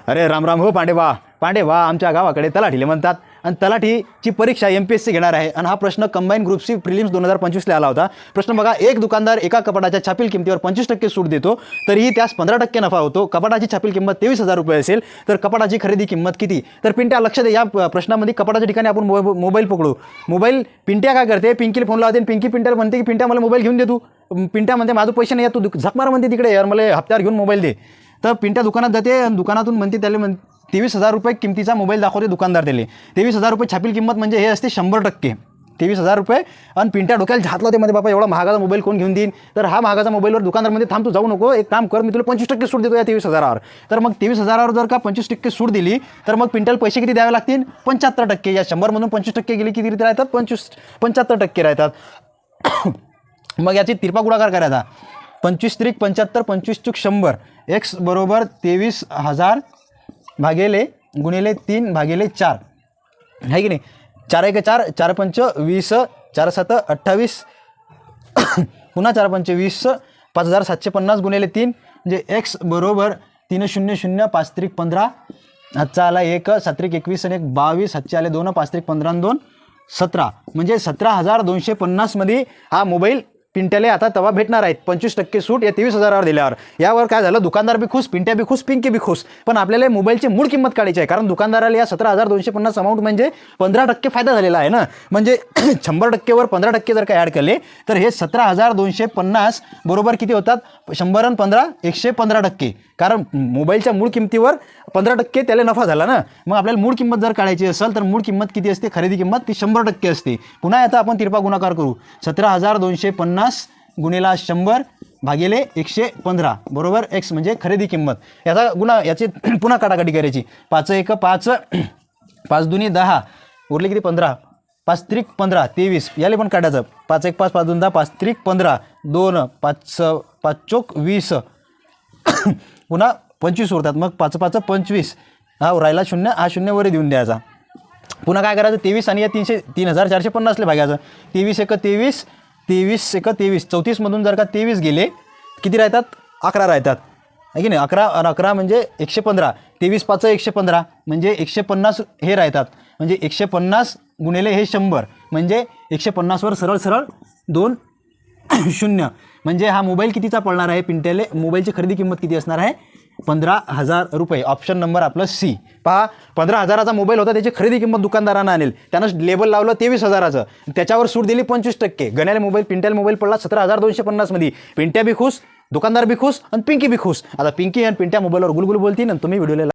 अरे राम राम हो पांडे वा आमच्या गावाकडे तलाठीले म्हणतात आणि तलाठीची परीक्षा MPSC घेणार आहे आणि हा प्रश्न कंबाईन ग्रुप सी प्रिलिम्स 2025ला आला होता. प्रश्न बघा, एक दुकानदार एका कपाटाच्या छापील किमतीवर 25% सूट देतो तरीही त्यास 15% नफा होतो. कपाटाची छापील किंमत 23,000 रुपये असेल तर कपाटाची खरेदी किंमत किती? तर पिंट्या लक्ष दे, या प्रश्नामध्ये कपाटाच्या ठिकाणी आपण मोबाईल पकडू. मोबाईल पिंट्या काय करते, पिंकीला फोन लावते आणि पिंकी पिंट्याला म्हणते की पिंट्या मला मोबाईल घेऊन दे. तू पिंट्या म्हणते माझं पैसे नाही, तू झकमार म्हणते तिकडे यार मला हप्त्यावर घेऊन मोबाईल दे. तर पिंट्या दुकानात जाते आणि दुकानातून म्हणते त्याला 23,000 रुपये किमतीचा मोबाईल दाखवते दुकानदार त्याला. 23,000 रुपये छापील किंमत म्हणजे हे असते 100%. 23,000 रुपये आणि पिंट्या डोक्याला झातलं होते मध्ये बाबा एवढा महागाचा मोबाईल कोण घेऊन देईन. तर हा महागाचा मोबाईलवर दुकानदारमध्ये थांब, तू जाऊ नको, एक काम कर, मी तुला 25% सूट देतो या 23,000वर. तर मग 23,000वर जर का 25% सूट दिली तर मग पिंट्याला पैसे किती द्यावे लागतील? 75%. या 100मधून 25% गेले किती राहतात? 75% राहतात. मग याची तिरपा गुणाकार करायचा. 25 त्रिक 75, 25 चूक 100. x बरोबर 23,000 भागिले गुणिले 3 भागिले 4 आहे की नाही. 4 1 4, 4 5 20, 4 7 28, पुन्हा 4 5 20, 5,750 गुणिले 3 म्हणजे x बरोबर 3 0 0, 5 त्रिक 15, हातचा आला 1, 7 त्रिक 21 आणि 1 22, हातचे आले 2, 5 त्रिक 15 आणि 2 17 म्हणजे 17,250 मध्ये हा मोबाईल पिंट्याले आता तवा भेटणार आहेत. 25% सूट या 23,000वर दिल्यावर. यावर काय झालं, दुकानदार बी खुश, पिंट्या बी खुश, पिंकी बी खुश. पण आपल्याला मोबाईलची मूळ किंमत काढायची आहे, कारण दुकानदाराला या 17,250 अमाऊंट म्हणजे 15% फायदा झालेला आहे ना. म्हणजे 100%वर 15% जर का ॲड केले तर हे 17,250 बरोबर किती होतात? 100 आणि 15 115%. कारण मोबाईलच्या मूळ किमतीवर 15% त्याला नफा झाला ना. मग आपल्याला मूळ किंमत जर काढायची असेल तर मूळ किंमत किती असते? खरेदी किंमत ती 100% असते. पुन्हा आता आपण तिरपा गुणाकार करू. 17,250 गुणिला 100 भागिले 115 बरोबर x म्हणजे खरेदी किंमत. याचा गुणा याची पुन्हा काटाकाटी करायची. 5 1 5, 5 दुनी 10, उरले किती? 15, 5 त्रिक 15, 23 याले पण काढायचं. 5 1 5, 5 2 10, 5 त्रिक 15, 2 5 चोक 20, पुन्हा 25 उरतात. मग 5 5 25, हा राहिला 0, हा 0 वर देऊन द्यायचा. पुन्हा काय करायचं? 23 आणि या 3,450 भागायचं. 23 1 23, 23 1 23, 34मधून जर का 23 गेले किती राहतात? 11 राहतात आहे की नाही. 11 आणि 11 म्हणजे 115. 23 5 115 म्हणजे 150 हे राहतात. म्हणजे 150 गुणिले हे 100 म्हणजे 150वर सरळ सरळ 2 0 म्हणजे हा मोबाईल कितीचा पडणार आहे पिंट्याले? मोबाईलची खरेदी किंमत किती असणार आहे? 15,000 रुपये. ऑप्शन नंबर आपलं सी. पहा, 15,000चा मोबाईल होता, त्याची खरेदी किंमत दुकानदारानं आणेल. त्यानं लेबल लावलं 23,000चं, त्याच्यावर सूट दिली 25%. गण्याला मोबाईल, पिंट्याला मोबाईल पडला 17,250 मध्ये. पिंट्या बी खुश, दुकानदार बी खुश आणि पिंकी बी खुश. आता पिंकी आणि पिंट्या मोबाईलवर गुलगुल बोलतील आणि तुम्ही व्हिडिओला